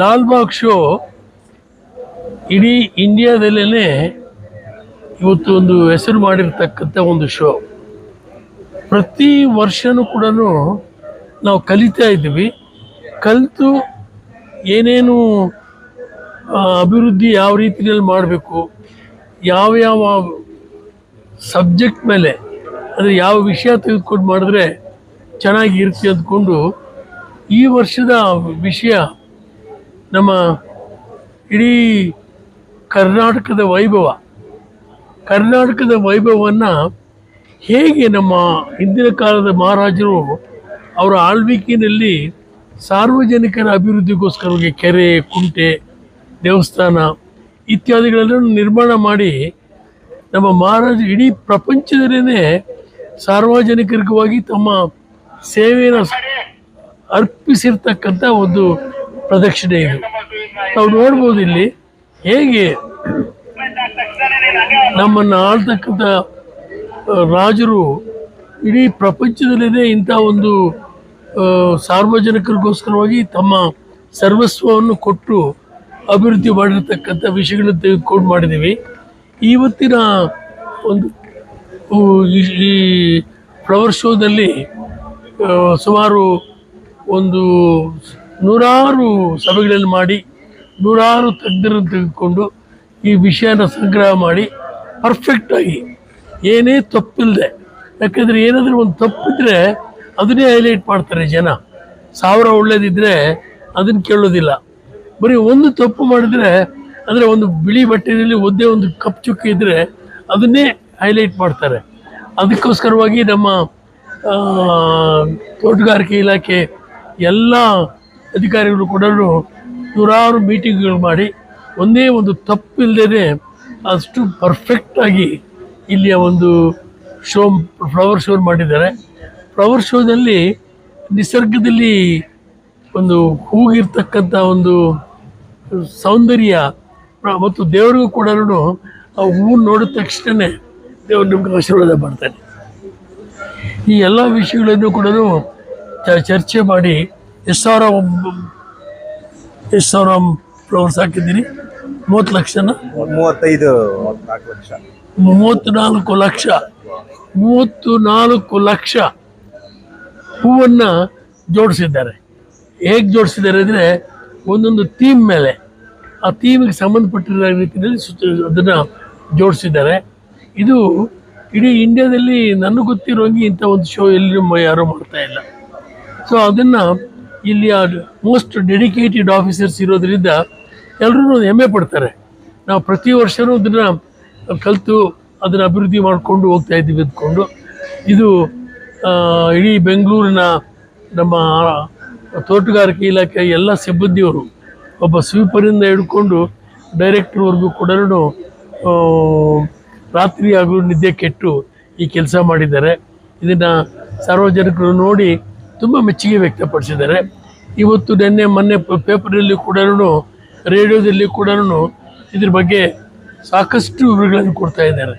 Lalbagh show ಇಡೀ ಇಂಡಿಯಾದಲ್ಲೇ ಇವತ್ತು ಒಂದು ಹೆಸರು ಮಾಡಿರ್ತಕ್ಕಂಥ ಒಂದು ಶೋ. ಪ್ರತಿ ವರ್ಷವೂ ಕೂಡ ನಾವು ಕಲಿತಾ ಇದ್ದೀವಿ. ಕಲಿತು ಏನೇನು ಅಭಿವೃದ್ಧಿ ಯಾವ ರೀತಿಯಲ್ಲಿ ಮಾಡಬೇಕು, ಯಾವ ಸಬ್ಜೆಕ್ಟ್ ಮೇಲೆ ಅಂದರೆ ಯಾವ ವಿಷಯ ತೆಗೆದುಕೊಂಡು ಮಾಡಿದ್ರೆ ಚೆನ್ನಾಗಿರುತ್ತೆ ಅಂದ್ಕೊಂಡು ಈ ವರ್ಷದ ವಿಷಯ ನಮ್ಮ ಇಡೀ ಕರ್ನಾಟಕದ ವೈಭವವನ್ನು ಹೇಗೆ ನಮ್ಮ ಹಿಂದಿನ ಕಾಲದ ಮಹಾರಾಜರು ಅವರ ಆಳ್ವಿಕೆಯಲ್ಲಿ ಸಾರ್ವಜನಿಕರ ಅಭಿವೃದ್ಧಿಗೋಸ್ಕರವಾಗಿ ಕೆರೆ, ಕುಂಟೆ, ದೇವಸ್ಥಾನ ಇತ್ಯಾದಿಗಳನ್ನು ನಿರ್ಮಾಣ ಮಾಡಿ ನಮ್ಮ ಮಹಾರಾಜರು ಇಡೀ ಪ್ರಪಂಚದಲ್ಲೇ ಸಾರ್ವಜನಿಕರಿಗಾಗಿ ತಮ್ಮ ಸೇವೆಯನ್ನು ಅರ್ಪಿಸಿರ್ತಕ್ಕಂಥ ಒಂದು ಪ್ರದಕ್ಷಿಣೆ ಇದು. ನಾವು ನೋಡ್ಬೋದು ಇಲ್ಲಿ ಹೇಗೆ ನಮ್ಮನ್ನು ಆಳ್ತಕ್ಕಂಥ ರಾಜರು ಇಡೀ ಪ್ರಪಂಚದಲ್ಲೇ ಇಂಥ ಒಂದು ಸಾರ್ವಜನಿಕರಿಗೋಸ್ಕರವಾಗಿ ತಮ್ಮ ಸರ್ವಸ್ವವನ್ನು ಕೊಟ್ಟು ಅಭಿವೃದ್ಧಿ ಮಾಡಿರ್ತಕ್ಕಂಥ ವಿಷಯಗಳನ್ನು ತೆಗೆದುಕೊಂಡು ಮಾಡಿದ್ದೀವಿ. ಇವತ್ತಿನ ಒಂದು ಈ ಫ್ಲವರ್ ಶೋದಲ್ಲಿ ಸುಮಾರು ಒಂದು 100 ಸಭೆಗಳಲ್ಲಿ ಮಾಡಿ 100 ತಜ್ಞರನ್ನು ತೆಗೆದುಕೊಂಡು ಈ ವಿಷಯನ ಸಂಗ್ರಹ ಮಾಡಿ ಪರ್ಫೆಕ್ಟಾಗಿ ಏನೇ ತಪ್ಪಿಲ್ಲದೆ, ಯಾಕಂದರೆ ಏನಾದರೂ ಒಂದು ತಪ್ಪಿದ್ರೆ ಅದನ್ನೇ ಹೈಲೈಟ್ ಮಾಡ್ತಾರೆ ಜನ. 1000 ಒಳ್ಳೇದಿದ್ದರೆ ಅದನ್ನು ಕೇಳೋದಿಲ್ಲ. ಬರೀ ಒಂದು ತಪ್ಪು ಮಾಡಿದರೆ ಅಂದರೆ ಒಂದು ಬಿಳಿ ಬಟ್ಟೆಯಲ್ಲಿ ಒಂದೇ ಒಂದು ಕಪ್ಪು ಚುಕ್ಕಿ ಇದ್ದರೆ ಅದನ್ನೇ ಹೈಲೈಟ್ ಮಾಡ್ತಾರೆ. ಅದಕ್ಕೋಸ್ಕರವಾಗಿ ನಮ್ಮ ತೋಟಗಾರಿಕೆ ಇಲಾಖೆ ಎಲ್ಲ ಅಧಿಕಾರಿಗಳು ಕೂಡ 100 ಮೀಟಿಂಗ್ಗಳು ಮಾಡಿ ಒಂದೇ ಒಂದು ತಪ್ಪಿಲ್ಲದೇ ಅಷ್ಟು ಪರ್ಫೆಕ್ಟಾಗಿ ಇಲ್ಲಿಯ ಒಂದು ಫ್ಲವರ್ ಶೋ ಮಾಡಿದ್ದಾರೆ. ಫ್ಲವರ್ ಶೋದಲ್ಲಿ ನಿಸರ್ಗದಲ್ಲಿ ಒಂದು ಹೂಗಿರ್ತಕ್ಕಂಥ ಒಂದು ಸೌಂದರ್ಯ ಮತ್ತು ದೇವರಿಗೂ ಕೂಡ ಆ ಹೂವು ನೋಡಿದ ತಕ್ಷಣ ದೇವರು ನಮ್ಗೆ ಆಶೀರ್ವಾದ ಮಾಡ್ತಾನೆ. ಈ ಎಲ್ಲ ವಿಷಯಗಳನ್ನು ಕೂಡ ಚರ್ಚೆ ಮಾಡಿ ಎಷ್ಟು ಸಾವಿರ ಫ್ಲವರ್ಸ್ ಹಾಕಿದ್ದೀನಿ? 30 ಲಕ್ಷನ 34 ಲಕ್ಷ ಹೂವನ್ನು ಜೋಡಿಸಿದ್ದಾರೆ. ಹೇಗೆ ಜೋಡಿಸಿದ್ದಾರೆ ಅಂದರೆ ಒಂದೊಂದು ಥೀಮ್ ಮೇಲೆ, ಆ ಥೀಮಿಗೆ ಸಂಬಂಧಪಟ್ಟಿರೋ ರೀತಿಯಲ್ಲಿ ಅದನ್ನು ಜೋಡಿಸಿದ್ದಾರೆ. ಇದು ಇಡೀ ಇಂಡಿಯಾದಲ್ಲಿ ನನಗೆ ಗೊತ್ತಿರೋಂಗೆ ಇಂಥ ಒಂದು ಶೋ ಎಲ್ಲಿ ಯಾರೂ ಮಾಡ್ತಾ ಇಲ್ಲ. ಸೊ ಅದನ್ನು ಇಲ್ಲಿ ಮೋಸ್ಟ್ ಡೆಡಿಕೇಟೆಡ್ ಆಫೀಸರ್ಸ್ ಇರೋದ್ರಿಂದ ಎಲ್ಲರೂ ಹೆಮ್ಮೆ ಪಡ್ತಾರೆ. ನಾವು ಪ್ರತಿ ವರ್ಷವೂ ಅದನ್ನು ಕಲಿತು ಅದನ್ನು ಅಭಿವೃದ್ಧಿ ಮಾಡಿಕೊಂಡು ಹೋಗ್ತಾ ಇದ್ದೀವಿ ಅಂದ್ಕೊಂಡು. ಇದು ಇಡೀ ಬೆಂಗಳೂರಿನ ನಮ್ಮ ತೋಟಗಾರಿಕೆ ಇಲಾಖೆ ಎಲ್ಲ ಸಿಬ್ಬಂದಿಯವರು, ಒಬ್ಬ ಸ್ವೀಪರಿಂದ ಹಿಡ್ಕೊಂಡು ಡೈರೆಕ್ಟ್ರ್ವರೆಗೂ ಕೂಡ ರಾತ್ರಿ ಹಾಗೂ ನಿದ್ದೆ ಕೆಟ್ಟು ಈ ಕೆಲಸ ಮಾಡಿದ್ದಾರೆ. ಇದನ್ನು ಸಾರ್ವಜನಿಕರು ನೋಡಿ ತುಂಬ ಮೆಚ್ಚುಗೆ ವ್ಯಕ್ತಪಡಿಸಿದ್ದಾರೆ. ಇವತ್ತು ಮೊನ್ನೆ ಪೇಪರಲ್ಲಿ ಕೂಡ ರೇಡಿಯೋದಲ್ಲಿ ಕೂಡ ಇದ್ರ ಬಗ್ಗೆ ಸಾಕಷ್ಟು ವಿವರಗಳನ್ನು ಕೊಡ್ತಾ ಇದ್ದಾರೆ.